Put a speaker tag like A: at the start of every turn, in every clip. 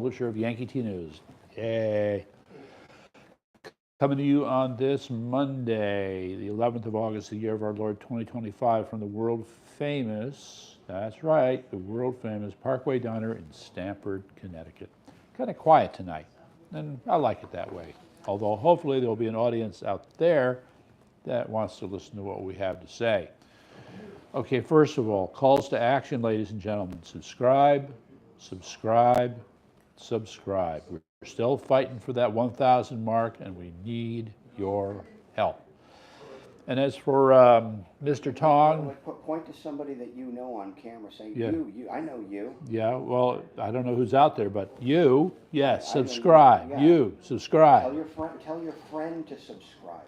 A: publisher of Yankee T News. Yay. Coming to you on this Monday, the 11th of August, the year of our Lord 2025, from the world famous, that's right, the world famous Parkway Diner in Stamford, Connecticut. Kind of quiet tonight, and I like it that way. Although hopefully there'll be an audience out there that wants to listen to what we have to say. Okay, first of all, calls to action, ladies and gentlemen. Subscribe, subscribe, subscribe. We're still fighting for that 1,000 mark, and we need your help. And as for Mr. Tong,
B: point to somebody that you know on camera. Say,
A: yeah.
B: you, I know you.
A: Yeah, well, I don't know who's out there, but you, yes, subscribe. Yeah. You, subscribe.
B: Tell your friend to subscribe.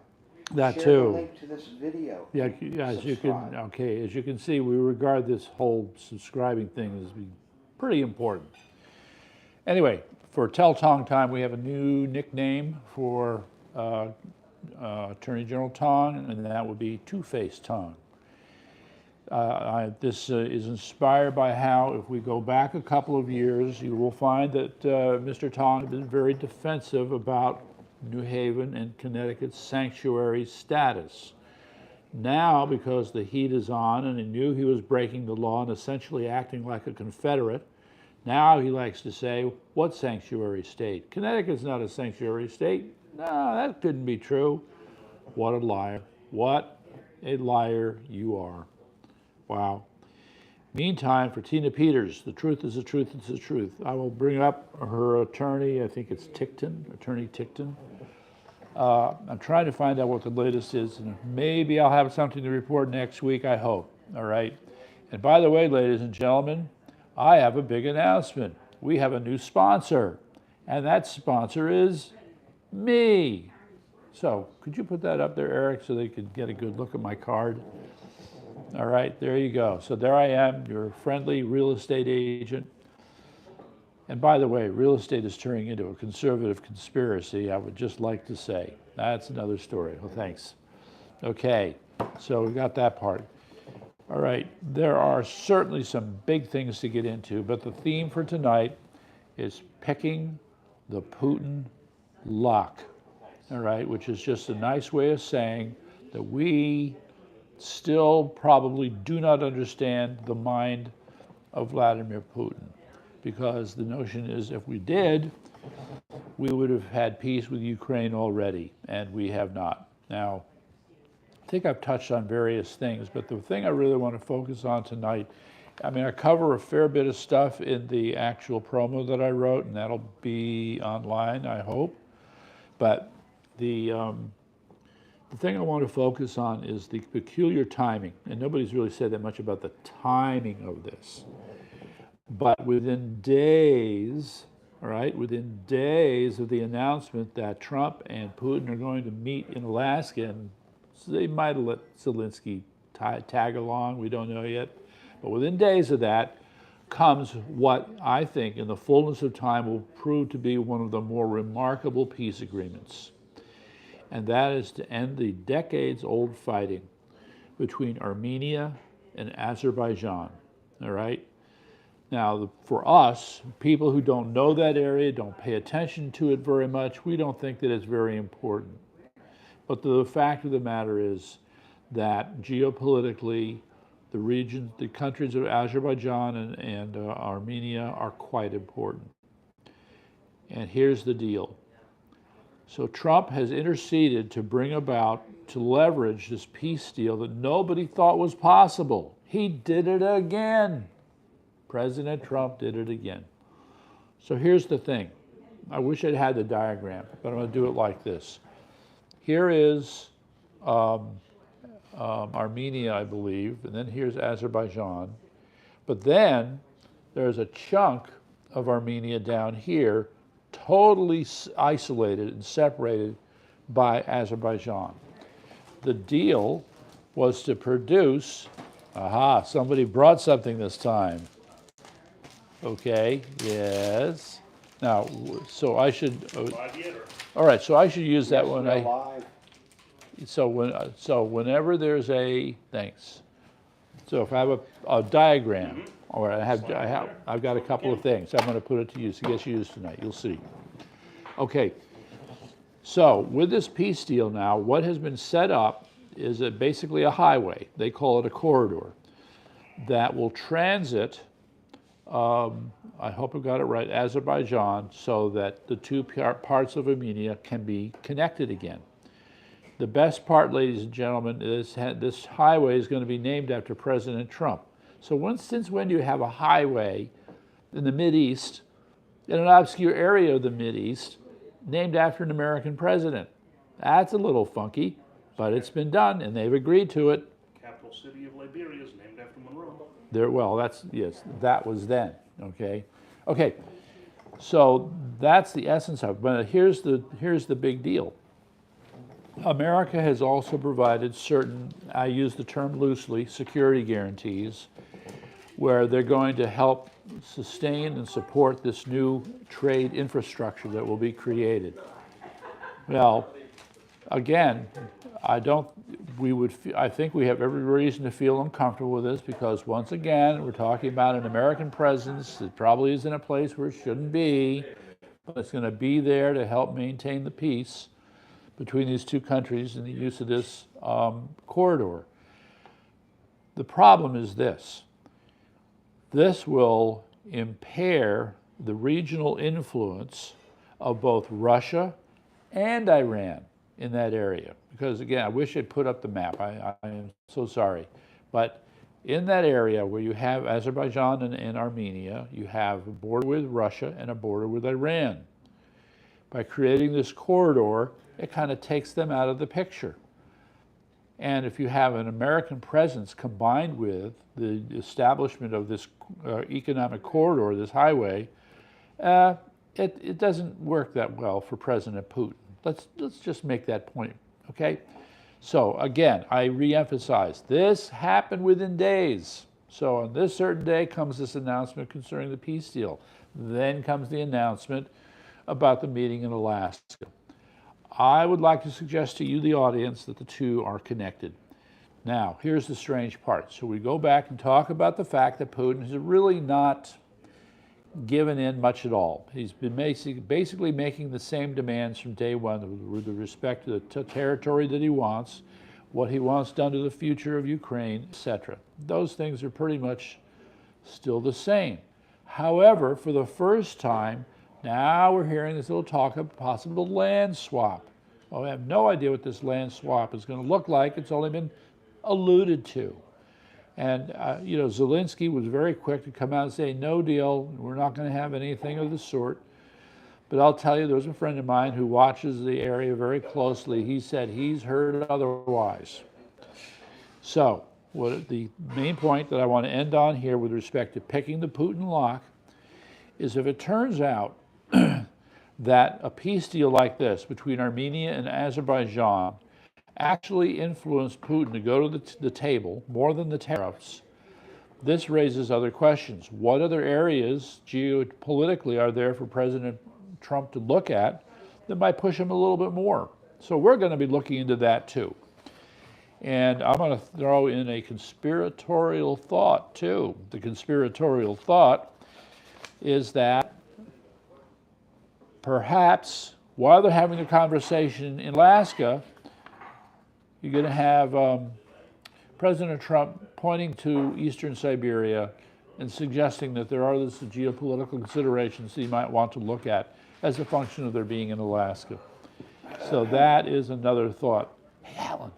A: That
B: Share
A: too.
B: The link to this video.
A: Yeah, as you can. Okay, as you can see, we regard this whole subscribing thing as being pretty important. Anyway, for Tell Tong time, we have a new nickname for Attorney General Tong, and that would be Two-Faced Tong. This is inspired by how, if we go back a couple of years, you will find that Mr. Tong has been very defensive about New Haven and Connecticut's sanctuary status. Now, because the heat is on and he knew he was breaking the law and essentially acting like a Confederate, now he likes to say, what sanctuary state? Connecticut's not a sanctuary state. No, that couldn't be true. What a liar. What a liar you are. Wow. Meantime, for Tina Peters, the truth is the truth, it's the truth. I will bring up her attorney, I think it's Tickton, Attorney Tickton. I'm trying to find out what the latest is, and maybe I'll have something to report next week, I hope. All right. And by the way, ladies and gentlemen, I have a big announcement. We have a new sponsor, and that sponsor is me. So could you put that up there, Eric, so they could get a good look at my card? All right, there you go. So there I am, your friendly real estate agent. And by the way, real estate is turning into a conservative conspiracy, I would just like to say. That's another story. Well, thanks. Okay, so we got that part. All right, there are certainly some big things to get into, but the theme for tonight is picking the Putin lock, all right, which is just a nice way of saying that we still probably do not understand the mind of Vladimir Putin, because the notion is if we did, we would have had peace with Ukraine already, and we have not. Now, I think I've touched on various things, but the thing I really want to focus on tonight, I mean, I cover a fair bit of stuff in the actual promo that I wrote, and that'll be online, I hope. But the thing I want to focus on is the peculiar timing, and nobody's really said that much about the timing of this. But within days, all right, within days of the announcement that Trump and Putin are going to meet in Alaska, and they might have let Zelensky tag along, we don't know yet, but within days of that comes what I think in the fullness of time will prove to be one of the more remarkable peace agreements. And that is to end the decades-old fighting between Armenia and Azerbaijan, all right? Now, for us, people who don't know that area, don't pay attention to it very much, we don't think that it's very important. But the fact of the matter is that geopolitically, the region, the countries of Azerbaijan and Armenia are quite important. And here's the deal. So Trump has interceded to bring about, to leverage this peace deal that nobody thought was possible. He did it again. President Trump did it again. So here's the thing. I wish I'd had the diagram, but I'm going to do it like this. Here is Armenia, I believe, and then here's Azerbaijan. But then there's a chunk of Armenia down here, totally isolated and separated by Azerbaijan. The deal was to produce, somebody brought something this time. Okay, yes. Now, so I should, all right, so I should use that when so whenever there's a, thanks. So if I have a diagram, or I've got a couple of things, I'm going to put it to use, to get used tonight. You'll see. Okay. So with this peace deal now, what has been set up is basically a highway. They call it a corridor that will transit. I hope I got it right, Azerbaijan, so that the two parts of Armenia can be connected again. The best part, ladies and gentlemen, is this highway is going to be named after President Trump. So since when do you have a highway in the Mideast, in an obscure area of the Mideast, named after an American president? That's a little funky, but it's been done, and they've agreed to it.
C: Capital city of Liberia is named after Monroe.
A: Well, yes, that was then, okay? Okay, so that's the essence of it, but here's the big deal. America has also provided certain, I use the term loosely, security guarantees, where they're going to help sustain and support this new trade infrastructure that will be created. Well, again, I think we have every reason to feel uncomfortable with this, because once again, we're talking about an American presence that probably is in a place where it shouldn't be, but it's going to be there to help maintain the peace between these two countries in the use of this corridor. The problem is this. This will impair the regional influence of both Russia and Iran in that area. Because again, I wish I'd put up the map. I am so sorry. But in that area where you have Azerbaijan and Armenia, you have a border with Russia and a border with Iran. By creating this corridor, it kind of takes them out of the picture. And if you have an American presence combined with the establishment of this economic corridor, this highway, it doesn't work that well for President Putin. Let's just make that point, okay? So again, I reemphasize, this happened within days. So on this certain day comes this announcement concerning the peace deal. Then comes the announcement about the meeting in Alaska. I would like to suggest to you, the audience, that the two are connected. Now, here's the strange part. So we go back and talk about the fact that Putin has really not given in much at all. He's been basically making the same demands from day one with respect to the territory that he wants, what he wants done to the future of Ukraine, etc. Those things are pretty much still the same. However, for the first time, now we're hearing this little talk of possible land swap. Well, we have no idea what this land swap is going to look like. It's only been alluded to. And, Zelensky was very quick to come out and say, no deal, we're not going to have anything of the sort. But I'll tell you, there's a friend of mine who watches the area very closely. He said he's heard otherwise. So, the main point that I want to end on here with respect to picking the Putin lock is if it turns out that a peace deal like this between Armenia and Azerbaijan actually influenced Putin to go to the table more than the tariffs, this raises other questions. What other areas geopolitically are there for President Trump to look at that might push him a little bit more? So we're going to be looking into that too. And I'm going to throw in a conspiratorial thought too. The conspiratorial thought is that perhaps while they're having a conversation in Alaska, you're going to have President Trump pointing to eastern Siberia and suggesting that there are these geopolitical considerations he might want to look at as a function of their being in Alaska. So that is another thought. Hey, Alan.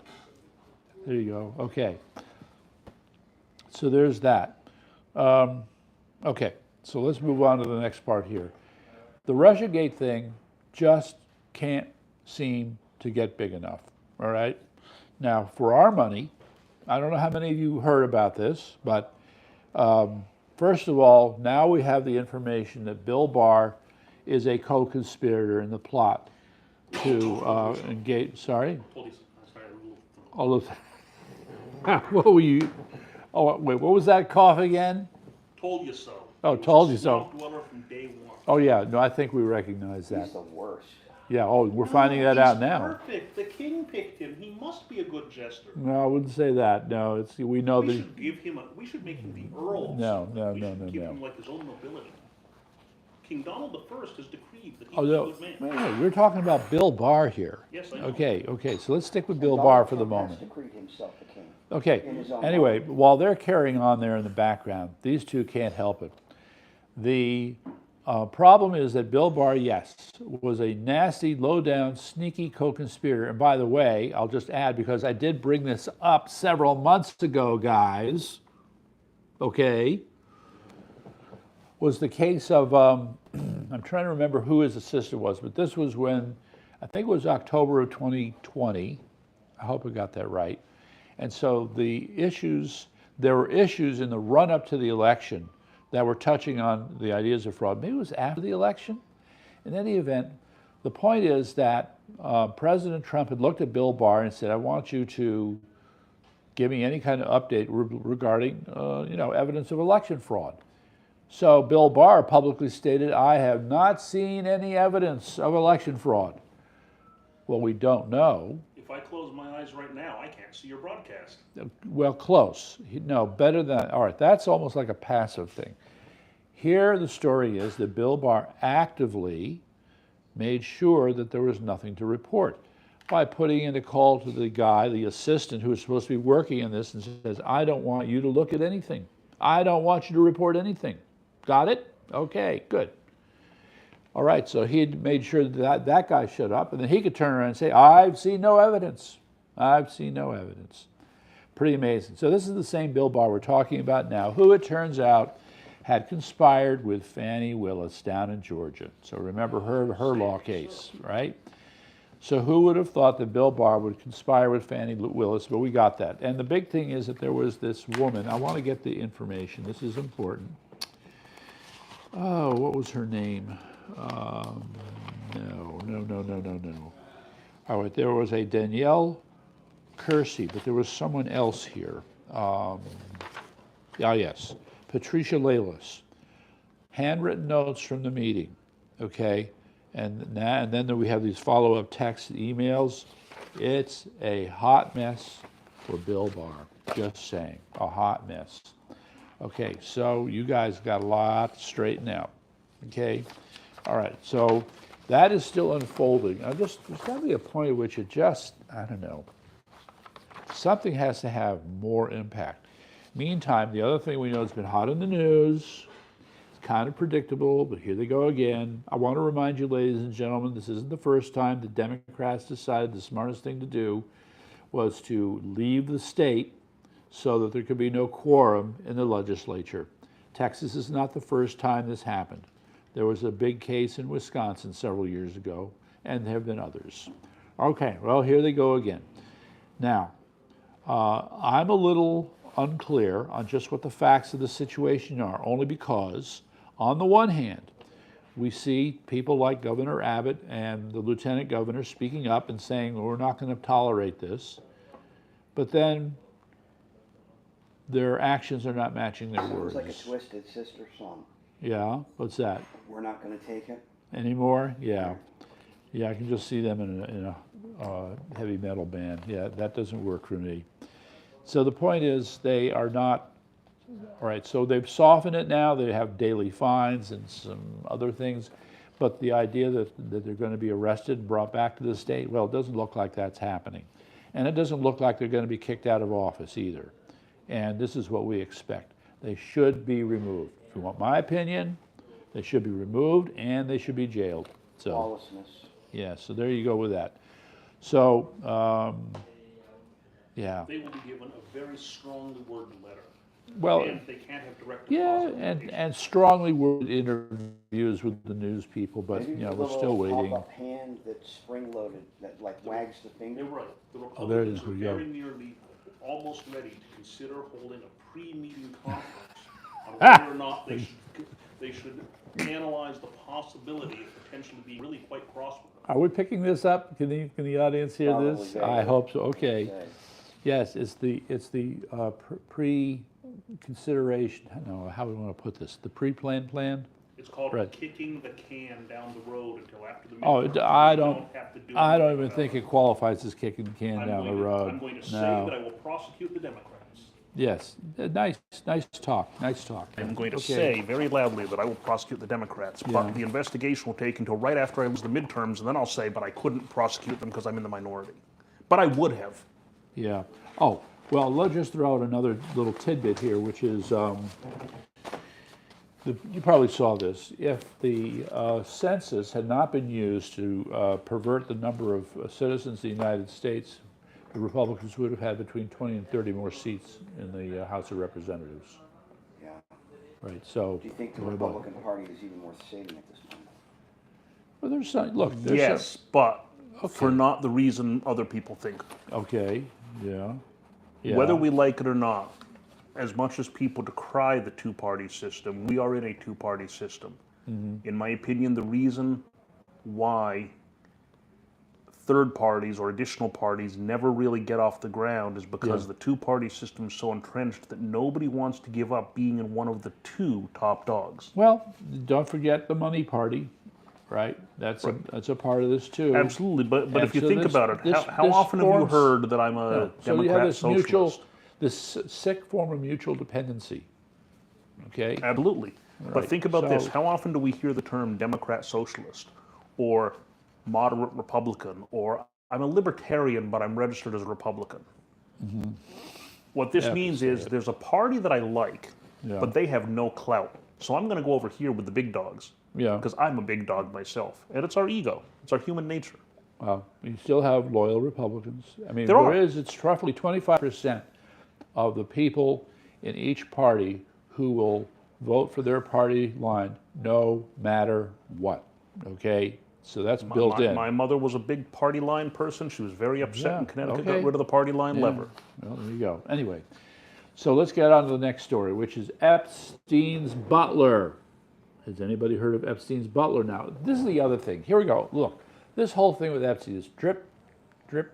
A: There you go. Okay. So there's that. Okay. So let's move on to the next part here. The Russiagate thing just can't seem to get big enough. All right. Now, for our money, I don't know how many of you heard about this, but first of all, now we have the information that Bill Barr is a co-conspirator in the plot to engage. Sorry? All of what were you? Oh, wait, what was that cough again?
C: Told you so.
A: Oh, told you so.
C: Dweller from day one.
A: Oh, yeah. No, I think we recognize that.
B: He's the worst.
A: Yeah, oh, we're finding that out now.
C: Perfect. The king picked him. He must be a good jester.
A: No, I wouldn't say that. No, it's we know
C: We
A: that.
C: should give him a. We should make him the earl. of
A: No,
C: something.
A: no,
C: we
A: no,
C: should
A: no,
C: give
A: no.
C: him like his own nobility. King Donald I has decreed that he
A: Oh,
C: was
A: no,
C: a good man.
A: wait, wait, we're talking about Bill Barr here.
C: Yes, I know.
A: Okay, okay, so let's stick with Bill
B: Donald
A: Barr for the
B: Trump has
A: moment.
B: decreed himself the king.
A: Okay,
B: in his own
A: anyway,
B: mind.
A: while they're carrying on there in the background, these two can't help it. The problem is that Bill Barr, yes, was a nasty, low-down, sneaky co-conspirator. And by the way, I'll just add, because I did bring this up several months ago, guys, okay, was the case of, I'm trying to remember who his assistant was, but this was when, I think it was October of 2020. I hope I got that right. And so there were issues in the run-up to the election that were touching on the ideas of fraud. Maybe it was after the election. In any event, the point is that President Trump had looked at Bill Barr and said, I want you to give me any kind of update regarding evidence of election fraud. So Bill Barr publicly stated, I have not seen any evidence of election fraud. Well, we don't know.
C: If I close my eyes right now, I can't see your broadcast.
A: Well, close. No, better than, all right, that's almost like a passive thing. Here the story is that Bill Barr actively made sure that there was nothing to report by putting in a call to the guy, the assistant who was supposed to be working on this, and says, I don't want you to look at anything. I don't want you to report anything. Got it? Okay, good. All right, so he had made sure that that guy shut up, and then he could turn around and say, I've seen no evidence. I've seen no evidence. Pretty amazing. So this is the same Bill Barr we're talking about now, who it turns out had conspired with Fannie Willis down in Georgia. So remember her law case, right? So who would have thought that Bill Barr would conspire with Fannie Willis? But we got that. And the big thing is that there was this woman. I want to get the information. This is important. Oh, what was her name? No. All right, there was a Danielle Kersey, but there was someone else here. Yes, Patricia Lalis. Handwritten notes from the meeting, okay? And then we have these follow-up text emails. It's a hot mess for Bill Barr, just saying, a hot mess. Okay, so you guys got a lot to straighten out, okay? All right, so that is still unfolding. There's got to be a point at which it just, I don't know, something has to have more impact. Meantime, the other thing we know has been hot in the news, it's kind of predictable, but here they go again. I want to remind you, ladies and gentlemen, this isn't the first time the Democrats decided the smartest thing to do was to leave the state so that there could be no quorum in the legislature. Texas is not the first time this happened. There was a big case in Wisconsin several years ago, and there have been others. Okay, well, here they go again. Now, I'm a little unclear on just what the facts of the situation are, only because, on the one hand, we see people like Governor Abbott and the Lieutenant Governor speaking up and saying, well, we're not going to tolerate this. But then their actions are not matching their words.
B: Sounds like a Twisted Sister song.
A: Yeah, what's that?
B: We're not going to take it.
A: Anymore? Yeah. Yeah, I can just see them in a heavy metal band. Yeah, that doesn't work for me. So the point is, they are not, all right, so they've softened it now. They have daily fines and some other things. But the idea that they're going to be arrested and brought back to the state, well, it doesn't look like that's happening. And it doesn't look like they're going to be kicked out of office either. And this is what we expect. They should be removed. If you want my opinion, they should be removed and they should be jailed. So,
B: Lawlessness.
A: yeah, so there you go with that. So, yeah.
C: They will be given a very strongly worded letter.
A: Well,
C: And they can't have direct
A: yeah,
C: deposit.
A: and strongly worded interviews with the news people, but
B: Maybe
A: you know,
B: with
A: we're
B: a
A: still
B: little
A: waiting.
B: pop-up hand that's spring-loaded, that like wags the finger.
C: You're right. The
A: Oh, there it
C: Republicans
A: is.
C: are
A: We go.
C: very nearly almost ready to consider holding a pre-meeting conference on whether or not they should analyze the possibility of potentially being really quite cross with them.
A: Are we picking this up? Can the audience hear this?
B: Probably
A: I
B: vaguely.
A: hope so. Okay.
B: Okay.
A: Yes, it's the pre-consideration. No, how do we want to put this? The pre-planned plan.
C: It's called
A: Right.
C: kicking the can down the road until after the
A: Oh,
C: midterms.
A: I
C: You
A: don't,
C: have to do
A: I don't
C: anything
A: even
C: about
A: think
C: it.
A: it qualifies as kicking the can down the road.
C: I'm going to say
A: No.
C: that I will prosecute the Democrats.
A: Yes, nice talk, nice talk.
C: I'm going to
A: Okay.
C: say very loudly that I will prosecute the Democrats,
A: Yeah.
C: but the investigation will take until right after I lose the midterms, and then I'll say, but I couldn't prosecute them because I'm in the minority. But I would have.
A: Yeah. Oh, well, let's just throw out another little tidbit here, which is, you probably saw this. If the census had not been used to pervert the number of citizens of the United States, the Republicans would have had between 20 and 30 more seats in the House of Representatives.
B: Yeah.
A: Right, so.
B: Do you think the
A: what about-
B: Republican Party is even worth saving at this moment?
A: Well, there's some, look, there's
C: Yes, but for
A: Okay.
C: not the reason other people think.
A: okay, yeah. Yeah.
C: Whether we like it or not, as much as people decry the two-party system, we are in a two-party system.
A: Mm-hmm.
C: In my opinion, the reason why third parties or additional parties never really get off the ground is because
A: Yeah.
C: the two-party system is so entrenched that nobody wants to give up being in one of the two top dogs.
A: Well, don't forget the money party, right? That's a part of this too.
C: Absolutely, but
A: And
C: if you
A: so
C: think
A: this-
C: about it,
A: this-
C: how
A: this
C: often have you
A: forms-
C: heard that I'm a
A: So you have
C: Democrat
A: this mutual,
C: socialist?
A: this sick form of mutual dependency. Okay.
C: Absolutely. But
A: Right,
C: think about this.
A: so-
C: How often do we hear the term Democrat socialist or moderate Republican or I'm a libertarian but I'm registered as a Republican? What this
A: Yeah,
C: means
A: say
C: is
A: it.
C: there's a party that I like,
A: Yeah.
C: but they have no clout. So I'm going to go over here with the big dogs
A: Yeah.
C: because I'm a big dog myself. And it's our ego. It's our human nature.
A: Well, you still have loyal Republicans. I mean,
C: There are.
A: it's roughly 25% of the people in each party who will vote for their party line no matter what. Okay? So that's built in.
C: My mother was a big party line person. She was very upset
A: Yeah,
C: in Connecticut,
A: okay.
C: got rid of the party line
A: Yeah.
C: lever.
A: Well, there you go. Anyway, so let's get on to the next story, which is Epstein's butler. Has anybody heard of Epstein's butler now? This is the other thing. Here we go. Look, this whole thing with Epstein is drip, drip,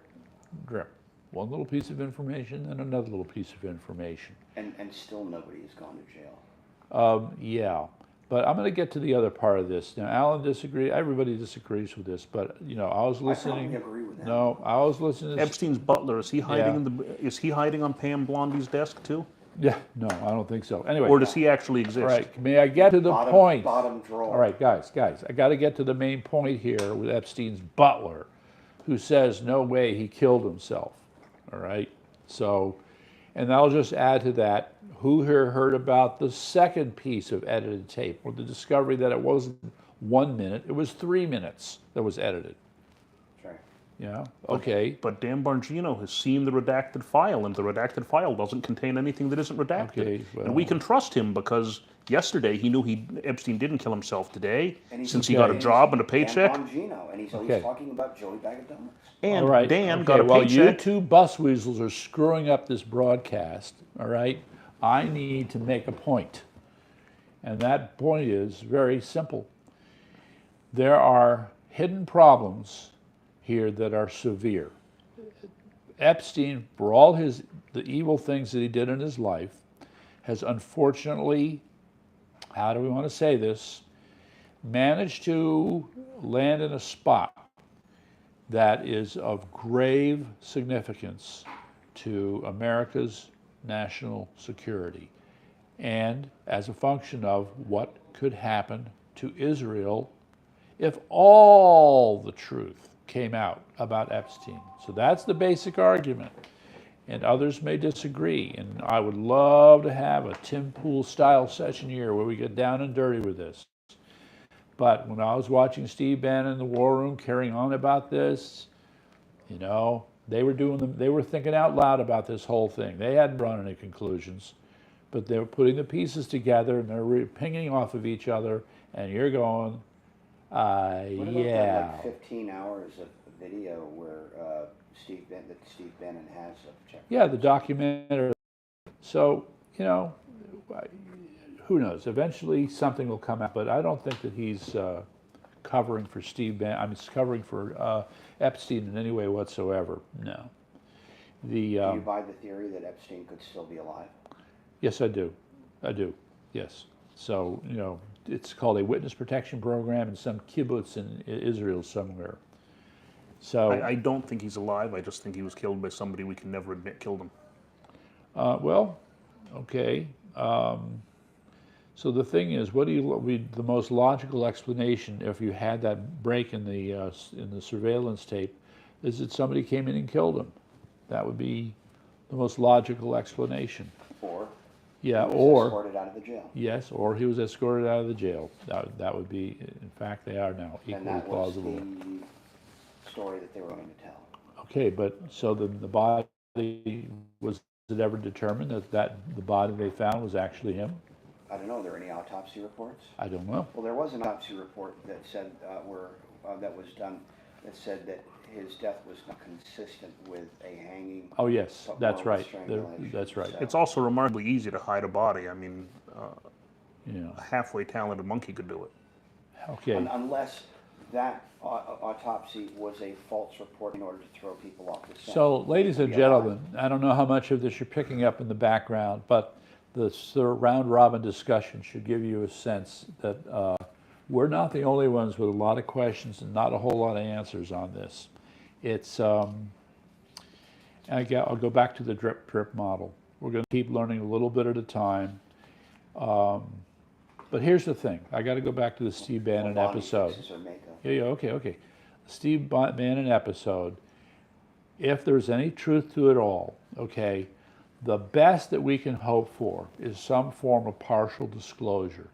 A: drip. One little piece of information and another little piece of information.
B: And still nobody has gone to jail.
A: Yeah, but I'm going to get to the other part of this. Now, Alan disagrees. Everybody disagrees with this, but I was listening.
B: I agree with that.
A: No, I was listening to
C: Epstein's butler, is he hiding
A: Yeah.
C: is he hiding on Pam Blondie's desk too?
A: Yeah, no, I don't think so. Anyway,
C: Or does he actually exist?
A: all right, may I get to the
B: Bottom,
A: point?
B: bottom drawer.
A: All right, guys, I got to get to the main point here with Epstein's butler, who says no way he killed himself. All right, so, and I'll just add to that. Who here heard about the second piece of edited tape, or the discovery that it wasn't 1 minute, it was 3 minutes that was edited?
B: Sure.
A: Yeah. Okay.
C: But Dan Bongino has seen the redacted file, and the redacted file doesn't contain anything that isn't redacted.
A: Okay, well-
C: And we can trust him because yesterday he knew Epstein didn't kill himself today,
B: And he's-
C: since he got a
B: and
C: job and a
B: Dan
C: paycheck.
B: Bongino, and he's
A: Okay.
B: talking about Joey Bag of Donuts.
C: And
A: All right.
C: Dan
A: okay,
C: got a
A: well, you
C: paycheck.
A: two bus weasels are screwing up this broadcast. All right. I need to make a point, and that point is very simple. There are hidden problems here that are severe. Epstein, for all the evil things that he did in his life, has unfortunately, how do we want to say this, managed to land in a spot that is of grave significance to America's national security, and as a function of what could happen to Israel if all the truth came out about Epstein. So that's the basic argument. And others may disagree. And I would love to have a Tim Pool style session here where we get down and dirty with this. But when I was watching Steve Bannon in the War Room carrying on about this, they were thinking out loud about this whole thing. They hadn't drawn any conclusions, but they were putting the pieces together and they're pinging off of each other. And you're going,
B: What about
A: yeah.
B: that, 15 hours of video where Steve Bannon has of check?
A: Yeah, the documentary. So, who knows? Eventually something will come out, but I don't think that he's covering for covering for Epstein in any way whatsoever. No.
B: Do you buy the theory that Epstein could still be alive?
A: Yes, I do. I do. Yes. So, it's called a witness protection program in some kibbutz in Israel somewhere. So
C: I don't think he's alive. I just think he was killed by somebody we can never admit killed him.
A: well, okay. So the thing is, what would be the most logical explanation if you had that break in the surveillance tape? Is that somebody came in and killed him? That would be the most logical explanation.
B: Or
A: Yeah,
B: he was
A: or
B: escorted out of the jail.
A: yes, or he was escorted out of the jail. That would be, in fact, they are now
B: And
A: equally
B: that was
A: plausible.
B: the story that they were going to tell.
A: Okay, but so the body, was it ever determined that the body they found was actually him?
B: I don't know, are there any autopsy reports?
A: I don't know.
B: Well, there was an autopsy report that said, that was done, that said that his death was not consistent with a hanging.
A: Oh yes,
B: but
A: that's
B: more with
A: right.
B: strangulation.
A: That's right.
B: So-
C: It's also remarkably easy to hide a body. I mean,
A: Yeah.
C: a halfway talented monkey could do it.
A: Okay.
B: Unless that autopsy was a false report in order to throw people off the scent.
A: So, ladies and
B: Yeah.
A: gentlemen, I don't know how much of this you're picking up in the background, but the sort of round-robin discussion should give you a sense that we're not the only ones with a lot of questions and not a whole lot of answers on this. It's, I'll go back to the drip model. We're going to keep learning a little bit at a time. But here's the thing. I got to go back to the Steve Bannon
B: Body
A: episode.
B: fixes or makeup.
A: Yeah, okay. Steve Bannon episode, if there's any truth to it all, okay, the best that we can hope for is some form of partial disclosure.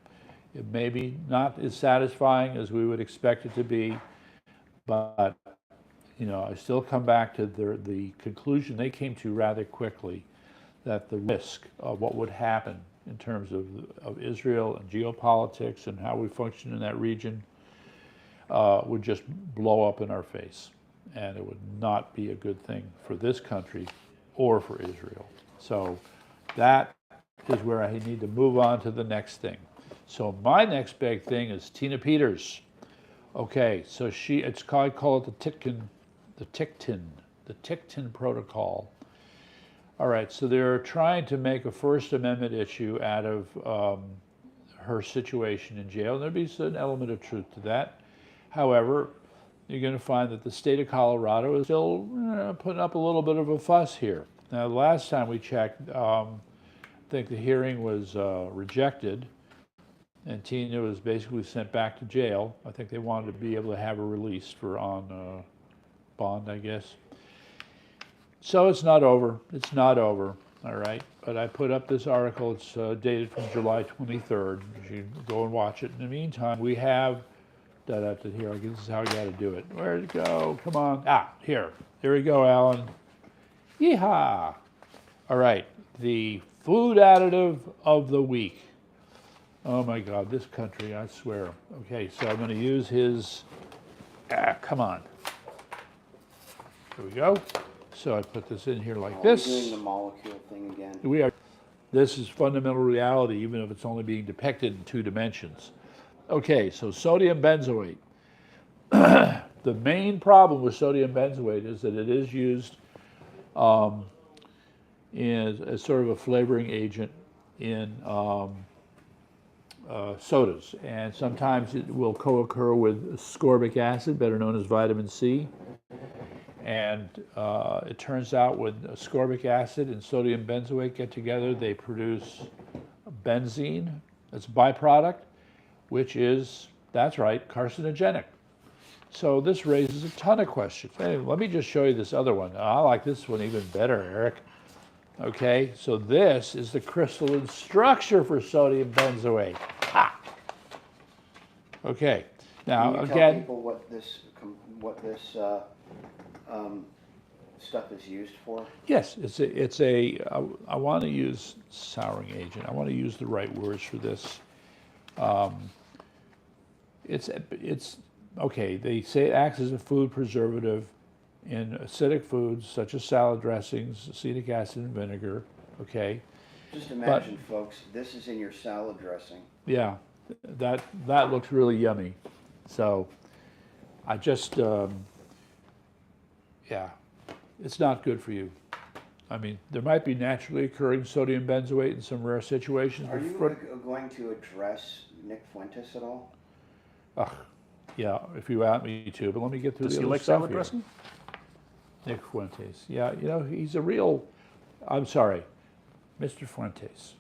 A: It may be not as satisfying as we would expect it to be, but, I still come back to the conclusion they came to rather quickly, that the risk of what would happen in terms of Israel and geopolitics and how we function in that region would just blow up in our face. And it would not be a good thing for this country or for Israel. So that is where I need to move on to the next thing. So my next big thing is Tina Peters. Okay, so I call it the Ticton Protocol. All right, so they're trying to make a First Amendment issue out of her situation in jail. And there'd be an element of truth to that. However, you're going to find that the state of Colorado is still putting up a little bit of a fuss here. Now, the last time we checked, I think the hearing was rejected, and Tina was basically sent back to jail. I think they wanted to be able to have her released on bond, I guess. So it's not over. It's not over, all right? But I put up this article. It's dated from July 23rd. You can go and watch it. In the meantime, we have, here, this is how we got to do it. Where'd it go? Come on. Here. There we go, Alan. Yeehaw! All right, the food additive of the week. Oh my God, this country, I swear. Okay, so I'm going to use his, come on. Here we go. So I put this in here like this.
B: Are we doing the molecule thing again?
A: We are. This is fundamental reality, even if it's only being depicted in 2 dimensions. Okay, so sodium benzoate. The main problem with sodium benzoate is that it is used as sort of a flavoring agent in sodas, and sometimes it will co-occur with ascorbic acid, better known as vitamin C. And it turns out when ascorbic acid and sodium benzoate get together, they produce benzene. It's a byproduct, which is, that's right, carcinogenic. So this raises a ton of questions. Hey, let me just show you this other one. I like this one even better, Eric. Okay, so this is the crystalline structure for sodium benzoate. Ha! Okay, now
B: Can you
A: again,
B: tell people what this stuff is used for?
A: yes, I want to use souring agent. I want to use the right words for this. It's okay. They say it acts as a food preservative in acidic foods such as salad dressings, acetic acid and vinegar. Okay.
B: Just imagine, folks, this is in your salad dressing.
A: Yeah, that looks really yummy. So I just yeah, it's not good for you. I mean, there might be naturally occurring sodium benzoate in some rare situations.
B: Are
A: but
B: you going to address Nick Fuentes at all?
A: Ugh, yeah, if you want me to, but let me get through
C: Does
A: the
C: he
A: other
C: like
A: stuff
C: salad
A: here.
C: dressing?
A: Nick Fuentes. Yeah, you know, he's a real, I'm sorry, Mr. Fuentes.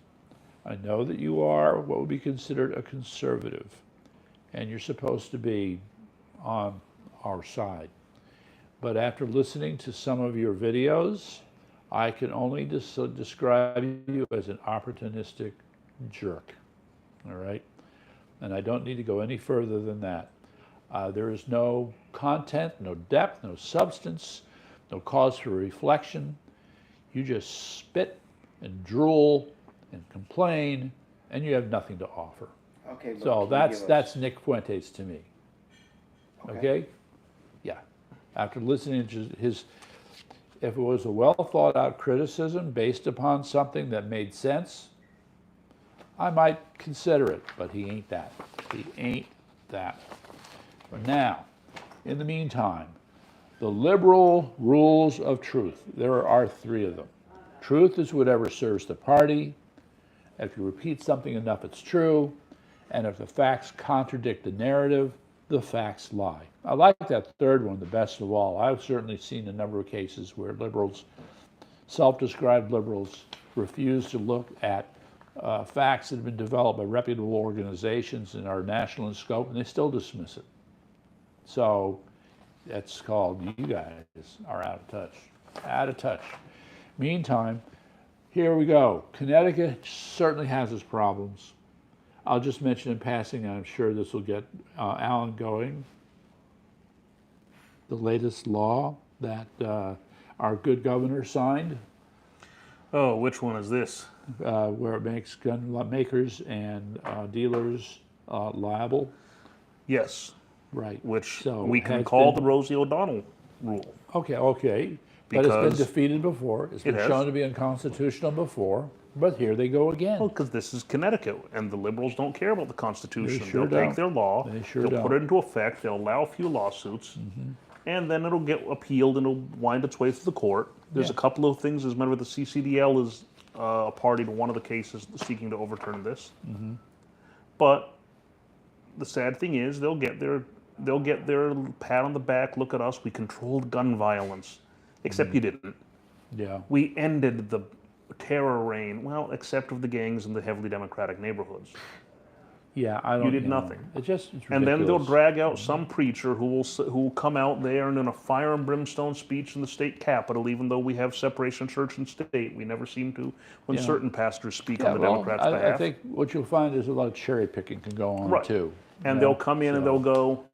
A: I know that you are what would be considered a conservative, and you're supposed to be on our side. But after listening to some of your videos, I can only describe you as an opportunistic jerk, all right? And I don't need to go any further than that. There is no content, no depth, no substance, no cause for reflection. You just spit and drool and complain, and you have nothing to offer.
B: Okay, but
A: So
B: can you
A: that's
B: give us-
A: that's Nick Fuentes to me.
B: Okay.
A: Okay? Yeah. After listening to his, if it was a well thought out criticism based upon something that made sense, I might consider it, but he ain't that. He ain't that. Now, in the meantime, the liberal rules of truth. There are 3 of them. Truth is whatever serves the party. If you repeat something enough, it's true. And if the facts contradict the narrative, the facts lie. I like that 3rd one the best of all. I've certainly seen a number of cases where liberals, self-described liberals, refuse to look at facts that have been developed by reputable organizations and are national in scope, and they still dismiss it. So that's called, you guys are out of touch. Out of touch. Meantime, here we go. Connecticut certainly has its problems. I'll just mention in passing, and I'm sure this will get Alan going, the latest law that our good governor signed,
C: Oh, which one is this?
A: where it makes gun makers and dealers liable.
C: Yes,
A: Right.
C: which
A: So
C: we can
A: has
C: call
A: been-
C: the Rosie O'Donnell rule.
A: Okay. But it's been
C: Because
A: defeated before. It's been
C: it has.
A: shown to be unconstitutional before. But here they go again.
C: Well, because this is Connecticut, and the liberals don't care about the Constitution.
A: They sure
C: They'll
A: don't.
C: take their law,
A: They sure
C: they'll put
A: don't.
C: it into effect, they'll allow a few lawsuits, and then it'll get appealed and it'll wind its way through the court. There's
A: Yeah.
C: a couple of things, as a matter of the CCDL is a party to one of the cases seeking to overturn this. But the sad thing is, they'll get their pat on the back. Look at us, we controlled gun violence, except you didn't.
A: Yeah.
C: We ended the terror reign, well, except of the gangs in the heavily democratic neighborhoods.
A: Yeah, I don't.
C: did
A: know.
C: nothing.
A: It's ridiculous.
C: And then they'll drag out some preacher who will come out there and in a fire and brimstone speech in the state capitol, even though we have separation of church and state, we never seem to when
A: Yeah.
C: certain pastors speak
A: Yeah,
C: on the
A: well,
C: Democrats'
A: I
C: behalf.
A: think what you'll find is a lot of cherry picking can go on
C: Right.
A: too.
C: And
A: you
C: they'll
A: know?
C: come in and
A: So,
C: they'll go,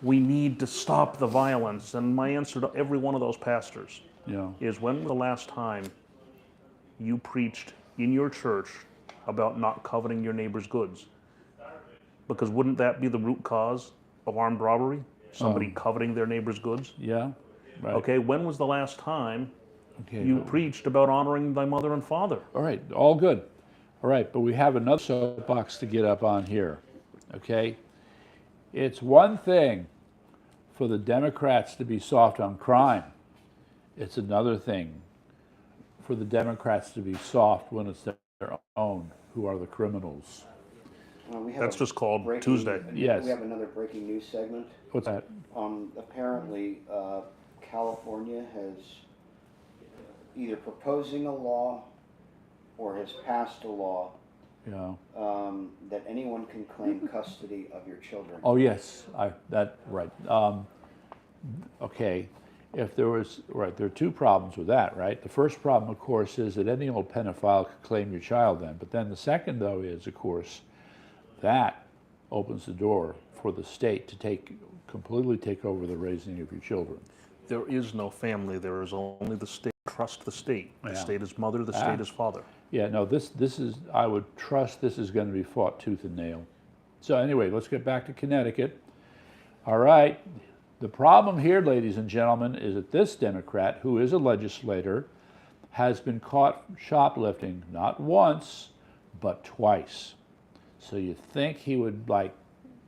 C: we need to stop the violence. And my answer to every one of those pastors
A: you know,
C: is, when was the last time you preached in your church about not coveting your neighbor's goods? Because wouldn't that be the root cause of armed robbery? Somebody coveting their neighbor's goods?
A: yeah. Right.
C: Okay, when was the last time
A: Okay.
C: you preached about honoring thy mother and father?
A: All right. All good. All right. But we have another soapbox to get up on here. Okay. It's one thing for the Democrats to be soft on crime. It's another thing for the Democrats to be soft when it's their own who are the criminals.
B: We have
C: That's
B: a
C: just called
B: breaking-
C: Tuesday.
A: Yes.
B: We have another breaking news segment.
A: What's that?
B: Apparently, California has either proposing a law or has passed a law
A: You know.
B: that anyone can claim custody of your children.
A: Oh yes, right. Okay, if there was there are 2 problems with that, right? The first problem, of course, is that any old pedophile could claim your child then. But then the second, though, is of course that opens the door for the state to completely take over the raising of your children.
C: There is no family, there is only the state. Trust the state. The
A: Yeah.
C: state is mother, the state is father.
A: Yeah, no, this is, I would trust this is going to be fought tooth and nail. So anyway, let's get back to Connecticut. All right, the problem here, ladies and gentlemen, is that this Democrat, who is a legislator, has been caught shoplifting not once, but twice. So you think he would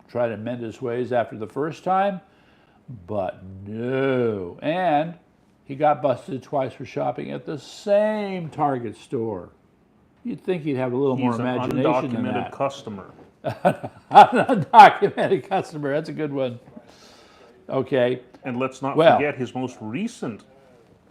A: try to mend his ways after the first time? But no. And He got busted twice for shopping at the same Target store. You'd think he'd have a little more
C: He's an
A: imagination than
C: undocumented
A: that.
C: customer.
A: Undocumented customer, that's a good one. Okay,
C: And let's not
A: Well-
C: forget his most recent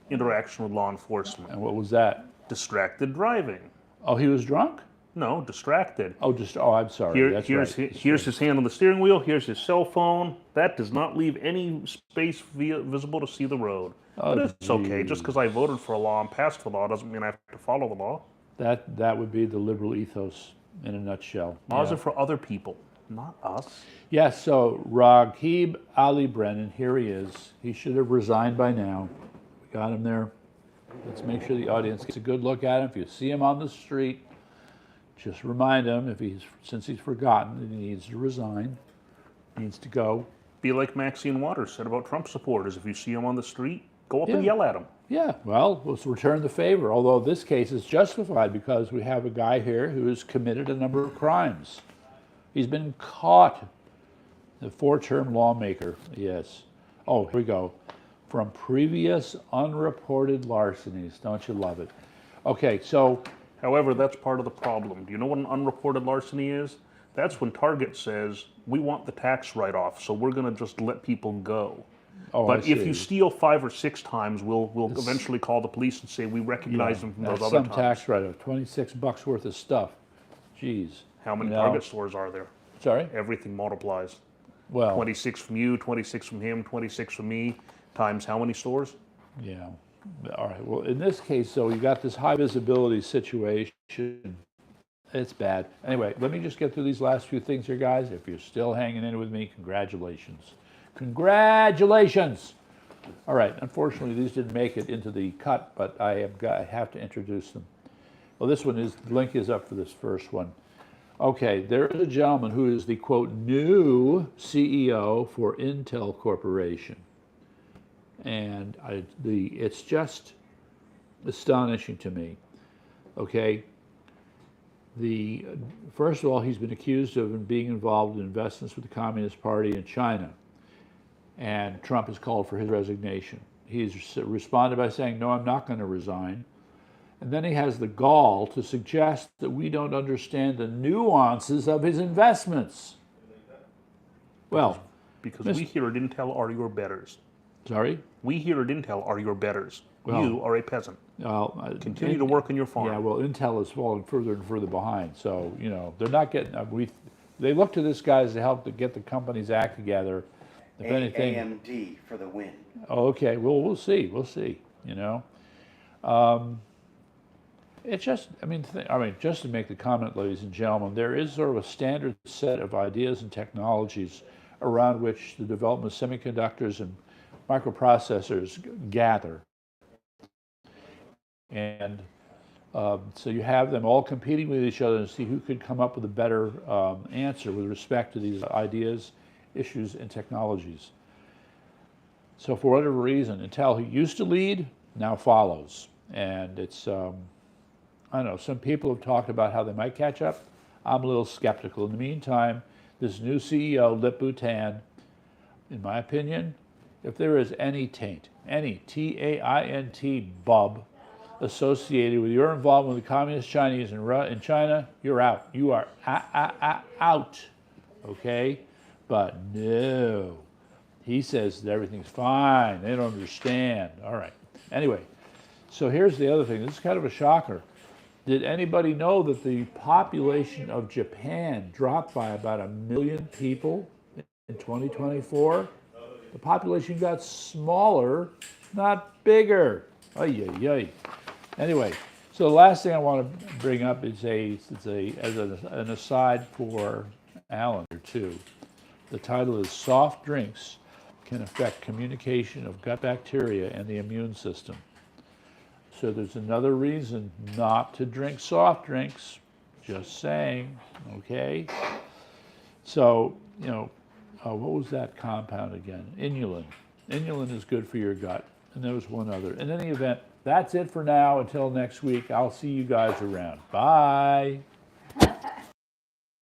C: interaction with law enforcement.
A: and what was that?
C: Distracted driving.
A: Oh, he was drunk?
C: No, distracted.
A: Oh, I'm sorry. That's
C: here's
A: right.
C: his hand on the steering wheel. Here's his cell phone. That does not leave any space visible to see the road.
A: Oh,
C: But it's okay. Just
A: geez.
C: because I voted for a law and passed the law doesn't mean I have to follow the law.
A: That would be the liberal ethos in a nutshell.
C: Laws
A: Yeah.
C: are for other people, not us.
A: Yes, so Raghib Ali Brennan, here he is. He should have resigned by now. We got him there. Let's make sure the audience gets a good look at him. If you see him on the street, just remind him, since he's forgotten, that he needs to resign, needs to go.
C: Be like Maxine Waters said about Trump supporters. If you see them on the street, go up and
A: Yeah.
C: yell at them.
A: Yeah, well, let's return the favor, although this case is justified because we have a guy here who has committed a number of crimes. He's been caught. The 4-term lawmaker, yes. Oh, here we go. From previous unreported larcenies. Don't you love it? Okay, so,
C: However, that's part of the problem. Do you know what an unreported larceny is? That's when Target says, we want the tax write-off, so we're going to just let people go.
A: oh,
C: But
A: I
C: if
A: see.
C: you steal 5 or 6 times, we'll eventually call the police and say we recognize them from those
A: That's
C: other
A: some
C: times.
A: tax write-off, $26 worth of stuff. Jeez.
C: How many
A: You know.
C: Target stores are there?
A: Sorry?
C: Everything multiplies.
A: Well,
C: 26 from you, 26 from him, 26 from me, times how many stores?
A: yeah. All right. Well, in this case, though, you got this high visibility situation. It's bad. Anyway, let me just get through these last few things here, guys. If you're still hanging in with me, congratulations. Congratulations! All right. Unfortunately, these didn't make it into the cut, but I have to introduce them. Well, this one is, the link is up for this first one. Okay, there is a gentleman who is the, quote, new CEO for Intel Corporation. And it's just astonishing to me. Okay, first of all, he's been accused of being involved in investments with the Communist Party in China, and Trump has called for his resignation. He's responded by saying, "No, I'm not going to resign." And then he has the gall to suggest that we don't understand the nuances of his investments. Well,
C: Because we here at Intel are your betters.
A: sorry.
C: We here at Intel are your betters.
A: Well,
C: you are a peasant. Continue to work on your farm.
A: Yeah, well, Intel is falling further and further behind. So, they're not getting, they look to this guy to help to get the company's act together. If anything.
B: AMD for the win.
A: Oh, okay, well, we'll see, It's just, just to make the comment, ladies and gentlemen, there is sort of a standard set of ideas and technologies around which the development of semiconductors and microprocessors gather. And so you have them all competing with each other and see who could come up with a better answer with respect to these ideas, issues, and technologies. So for whatever reason, Intel, who used to lead, now follows. And it's, I don't know, some people have talked about how they might catch up. I'm a little skeptical. In the meantime, this new CEO, Lip-Bu-Tan, in my opinion, if there is any taint, any T-A-I-N-T bub associated with your involvement with the Communist Chinese in China, you're out. You are out, okay? But no, he says that everything's fine. They don't understand. All right. Anyway, so here's the other thing. This is kind of a shocker. Did anybody know that the population of Japan dropped by about 1 million people in 2024? The population got smaller, not bigger. Ay, ay, ay. Anyway, so the last thing I want to bring up is an aside for Alan or two. The title is Soft Drinks Can Affect Communication of Gut Bacteria and the Immune System. So there's another reason not to drink soft drinks. Just saying, okay? So, what was that compound again? Inulin. Inulin is good for your gut. And there was one other. In any event, that's it for now. Until next week, I'll see you guys around. Bye.